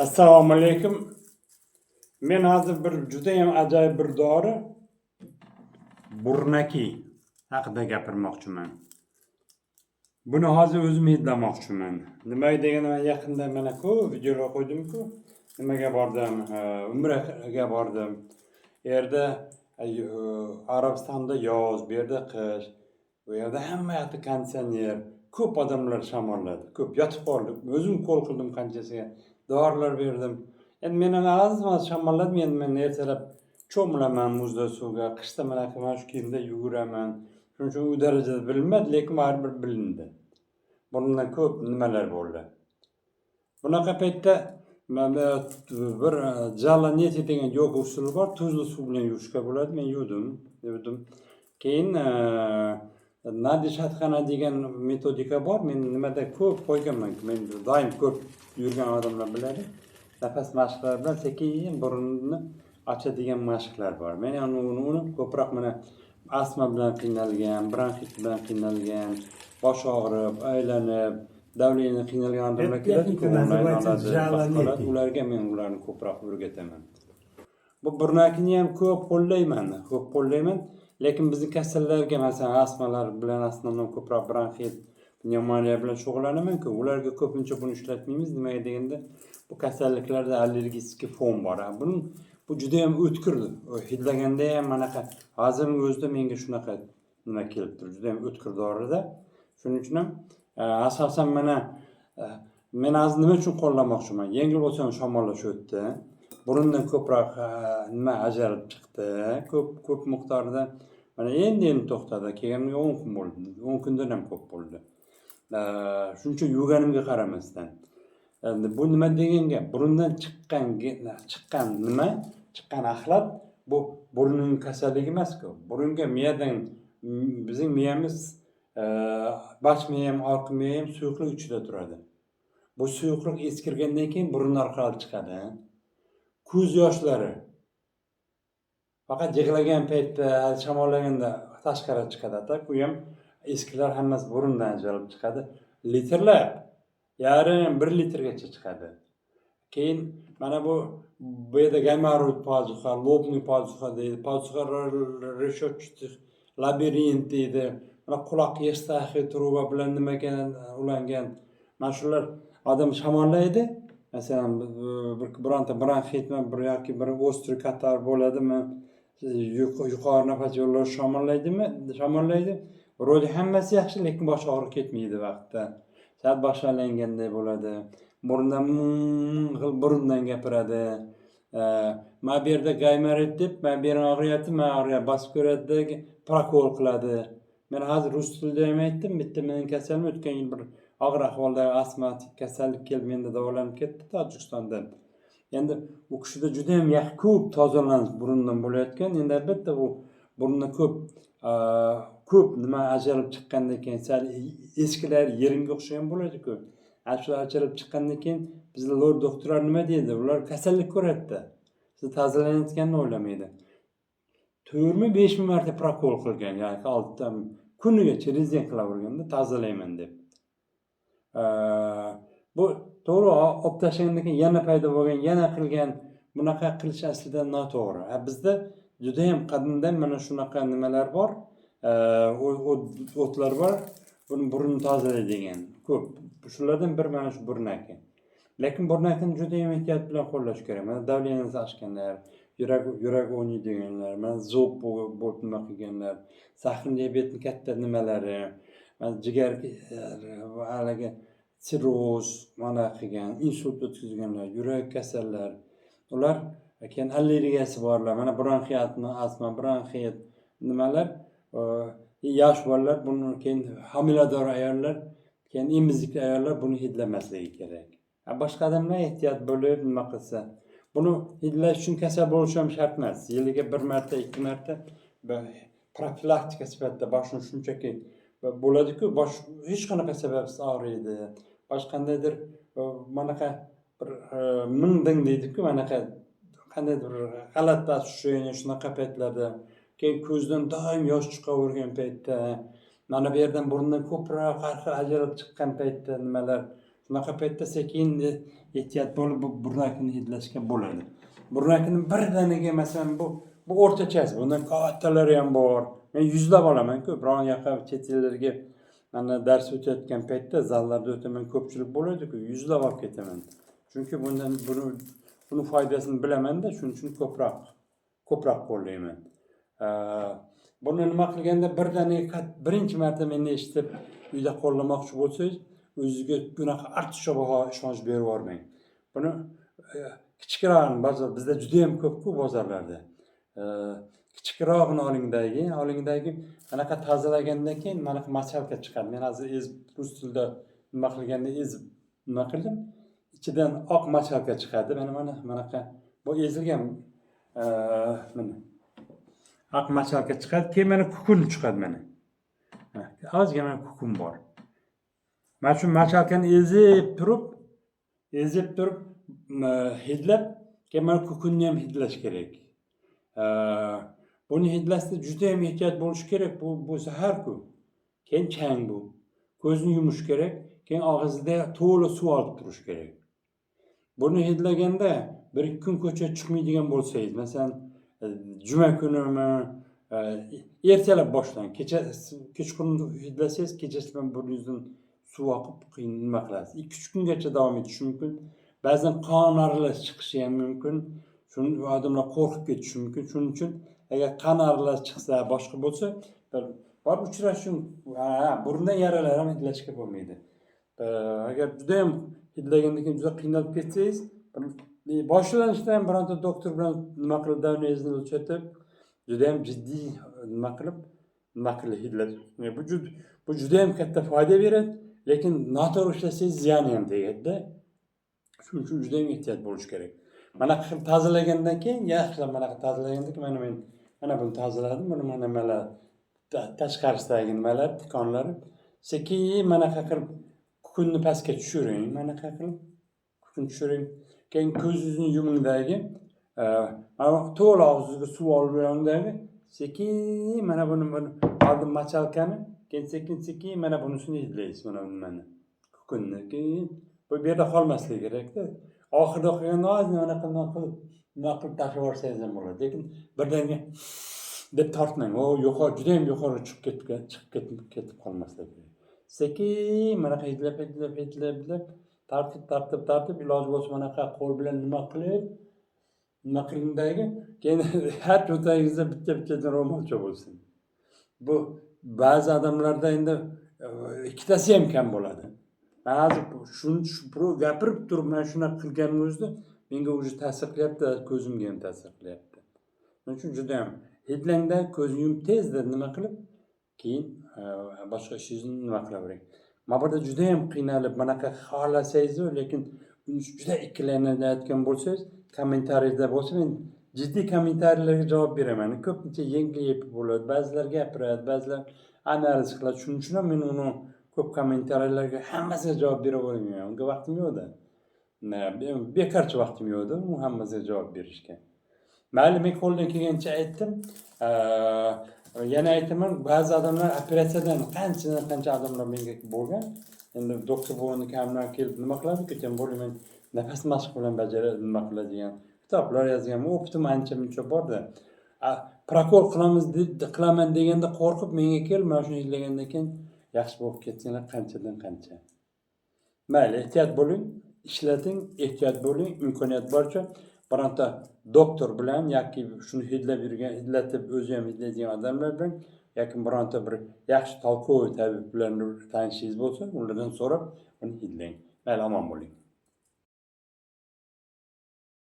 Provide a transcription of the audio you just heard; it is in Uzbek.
Assalomu alaykum. Men hozir judayam ajoyib bir dori burnaki haqida gapirmoqchiman. Buni hozir o'zim hidlamoqchiman. Nimaga deganda yaqinda mana videolar qo'ydim-ku. Nimaga bordim? Umraga bordim. Bu yerda Arabistonda yoz, bu yerda qish. Bu yerda hamma yoqda konditsioner. Ko'p odamlar shamolladi. Ko'p yotib qoldim. O'zim qo'l qildim qanchasiga. Dorilar berdim. Endi meni az shamolladi. Men ertalab cho'milaman muzda suvga. Qishda mana shu kiyimda yuguraman. Shuning uchun u darajada bilinmadi, lekin baribir bilindi. Bundan ko'p nimalar bo'ldi. Bunaqa paytda bir jalaneti degan yoga usuli bor. Tuzli suv bilan yuvishga bo'ladi. Men yuvdim. Keyin Nadishatxana degan metodika bor. Men nimada ko'p qo'yganman. Men doim ko'p yurgan odamlar biladi. Nafas mashqlari bilan sekin burunni ochadigan mashqlar bor. Men uni ko'proq mana astma bilan qiynalgan, bronxit bilan qiynalgan, bosh og'rib, aylanib, davleniya qiynalgan odamlar keladi-ku, ularga men ularni ko'proq o'rgataman. Bu burnakini ham ko'p qo'llayman. Lekin bizning kasallarga, masalan, astmalar bilan asnonan ko'proq bronxit, pnevmoniya bilan shug'ullanaman-ku, ularga ko'pincha buni ishlatmaymiz. Nimaga deganda, bu kasalliklarda allergik fon bor. Bu juda ham o'tkir. Hidlaganda ham manaqa hozirning o'zida menga shunaqa nima kelib turibdi. Juda ham o'tkir dorida. Shuning uchun ham asosan mana men hozir nima uchun qo'llamoqchiman? Yengil bo'lsa shamollash o'tdi. Burundan ko'proq nima ajralib chiqdi. Ko'p miqdorda mana endi to'xtadi. Kelganiga 10 kun bo'ldi. 10 kundan ham ko'p bo'ldi. Shuning uchun yurganimga qaramasdan. Endi bu nima deganga, burundan chiqqan axlat bu burunning kasalligi emas-ku. Burunga miyadan bizning miyamiz bosh miya ham, orqa miya ham suyuqlik ichida turadi. Bu suyuqlik eskirgandan keyin burun orqali chiqadi. Ko'z yoshlari faqat yig'lagan paytda, shamollaganda tashqariga chiqadi. Bu ham eskilar hammasi burundan ajralib chiqadi. Litrlab, yarim 1 litrgacha chiqadi. Keyin mana bu yerda gamarud pazuxa, lobniy pazuxa deydi, pazuxa решетчатых labirint deydi. Mana quloq eshitaqi truba bilan nimaga ulangan. Mana shular odam shamollaydi. Masalan, bironta bronxitmi, yoki bir o'stri katar bo'ladimi, yuqori nafas yo'llari shamollaydi. Vроде hammasi yaxshi, lekin bosh og'rib ketmaydi vaqtda. Sal boshlanganday bo'ladi. Burundan gapiradi. Ma bu yerda gaymarit deb, ma bu yerim og'riyapti, bosib ko'radi, prokol qiladi. Men hozir rus tilida ham aytdim, bitta mening kasalim o'tgan yil bir og'ir ahvolda astmatik kasallik kelib menda davolanib ketdi Tojikistondan. Endi u kishida juda ham ko'p tozalanish burundan bo'layotgan. Endi albatta bu burundan ko'p nima ajralib chiqqandan keyin sal eskilar yerimga o'xshagan bo'ladi-ku. Shu ajralib chiqqandan keyin bizlar lor doktorlar nima deydi? Ular kasallik ko'radi. Siz tozalanayotganini o'ylamaydi. 4-5 ming marta prokol qilgan, yoki 6 kuniga rezin qilaverganda tozalayman deb. Bu to'g'ri olib tashlagandan keyin yana paydo bo'lgan, yana qilgan, bunaqa qilish aslida noto'g'ri. Bizda juda ham qadimdan mana shunaqa nimalar bor, o'tlar bor, buni burunni tozalaydigan. Ko'p. Shulardan bir mana shu burnaki. Lekin burnakini juda ham ehtiyot bilan qo'llash kerak. Mana davleniyasi oshganlar, yurak o'ynaydiganlar, mana zo'b bo'lib nima qilganlar, sahar diabetni katta nimalari, mana jigar haligi sirroz mana qilgan, insult o'tkazganlar, yurak kasallar, ular keyin allergiyasi borlar, mana bronxiyatni, astma, bronxit nimalar, yosh bolalar, buni keyin homilador ayollar, keyin emizikli ayollar buni hidlamasligi kerak. Boshqa odamlar ehtiyot bo'lib nima qilsa, buni hidlash uchun kasal bo'lish ham shart emas. Yiliga 1 marta, 2 marta profilaktika sifatida boshni shunchaki bo'ladi-ku, bosh hech qanaqa sababsiz og'riydi. Boshqandaydir manaqa bir mingding deydi-ku, manaqa qandaydir g'alati tushish, shunaqa paytlarda, keyin ko'zdan doim yosh chiqavergan paytda, mana bu yerdan burundan ko'proq ajralib chiqqan paytda nimalar, Shunaqa paytda sekin ehtiyot bo'lib bu burnakini hidlashga bo'ladi. Burnakini birdaniga masalan bu o'rtachasi, bundan kattalari ham bor. Men yuzlab olaman-ku, biron yoqqa chet ellarga mana dars o'tayotgan paytda zallarda o'taman, ko'pchilik bo'ladi-ku, yuzlab olib ketaman. Chunki buni foydasini bilaman-da, shuning uchun ko'proq qo'llayman. Buni nima qilganda birdaniga birinchi marta meni eshitib uyda qo'llamoqchi bo'lsangiz, o'zingizga bunaqa ortiqcha baho ishonch berib yubormang. Buni kichikroqni bozor bizda juda ham ko'p-ku bozorlarda. Kichikroqni olingdagi anaqa tozalagandan keyin mana machalka chiqadi. Men hozir rus tilida nima qilganda nima qildim? İçidan oq machalka chiqadi. Mana bunaqa bu ezilgan mana oq machalka chiqadi. Keyin mana kukun chiqadi mana. Ozgina kukun bor. Mana shu machalkani ezib turib hidlab, keyin mana kukunni ham hidlash kerak. Buni hidlashda juda ham ehtiyot bo'lish kerak. Bu zahar-ku. Keyin chang bu. Ko'zni yumish kerak. Keyin og'zida to'la suv olib turish kerak. Buni hidlaganda 1-2 kun ko'chaga chiqmaydigan bo'lsangiz, masalan, juma kunimi, ertalab boshlang. Kechqurun hidlasangiz, kechasi bilan burningizdan suv oqib nima qilasiz. 2-3 kungacha davom etishi mumkin. Ba'zan qon aralash chiqishi ham mumkin. Shuni odamlar qo'rqib ketishi mumkin. Shuning uchun agar qon aralash chiqsa, boshqa bo'lsa, borib uchrashing. Burundan yaralar ham hidlashga bo'lmaydi. Agar juda ham hidlagandan keyin juda qiynalib ketsangiz, boshlanishda ham bironta doktor bilan nima qilib davrangizni o'lchatib, juda ham jiddiy nima qilib hidlash. Bu juda ham katta foyda beradi, lekin noto'g'ri ishlasangiz ziyoni ham tegadi-da. Shuning uchun juda ham ehtiyot bo'lish kerak. Mana tozalagandan keyin, yaxshilab mana tozalagandan keyin mana buni tozaladim. Buni mana tashqarisidagi nimalar, tikonlari sekin mana qilib kukunni pastga tushiring. Mana qilib kukun tushiring. Keyin ko'zingizni yumingdagi to'la og'zingizga suv olib yoningdagi sekin mana buni oldim machalkani, keyin sekin mana bunisini hidlaysiz. Mana kukunni. Keyin bu yerda qolmasligi kerak-da. Oxirida qilganda mana qilib tashlab yuborsangiz ham bo'ladi. Lekin birdaniga deb tortmang. Juda ham yuqori chiqib ketib qolmasligi kerak. Sekin mana hidlab tartib iloji bo'lsa mana qo'l bilan nima qilingdagi, keyin har cho'ntagingizda bitta ro'molcha bo'lsin. Bu ba'zi odamlarda endi ikkitasi ham kam bo'ladi. Hozir shuni gapirib turib men shunaqa qilganim o'zida menga o'zi ta'sir qilyapti, ko'zimga ham ta'sir qilyapti. Shuning uchun juda ham hidlangda ko'zni yumib tezda nima qilib, keyin boshqa ishingizni nima qilavering. Mana burada juda ham qiynalib bunaqa xohlasangiz, lekin juda ikkilanayotgan bo'lsangiz, kommentariyada bo'lsa men jiddiy kommentariyalarga javob beraman. Ko'pincha yengil bo'ladi, ba'zilar gapiradi, ba'zilar analiz qiladi. Shuning uchun ham men uni ko'p kommentariyalarga hammasiga javob bera olmayman. Unga vaqtim yo'q-da. Bekorchi vaqtim yo'q-da, hammasiga javob berishga. Mayli, men qo'ldan kelgancha aytdim. Yana aytaman, ba'zi odamlar operatsiyadan qancha odamlar menga bo'lgan. Endi doktor bo'lganda kamdan kelib nima qiladi? Keyin bo'laman nafas mashq bilan nima qiladigan kitoblar yozgan. O'qidim ancha-muncha borda. Prokol qilaman deganda qo'rqib menga kel, mana shuni izlagandan keyin yaxshi bo'lib ketganlar qanchadan qancha. Mayli, ehtiyot bo'ling, ishlating, ehtiyot bo'ling, imkoniyat boricha bironta doktor bilan yoki shuni hidlatib o'zi ham hidlaydigan odamlar bilan yoki bironta bir yaxshi tolqov tabib bilan tanishingiz bo'lsa, ulardan so'rab uni hidlang. Mayli, omon bo'ling.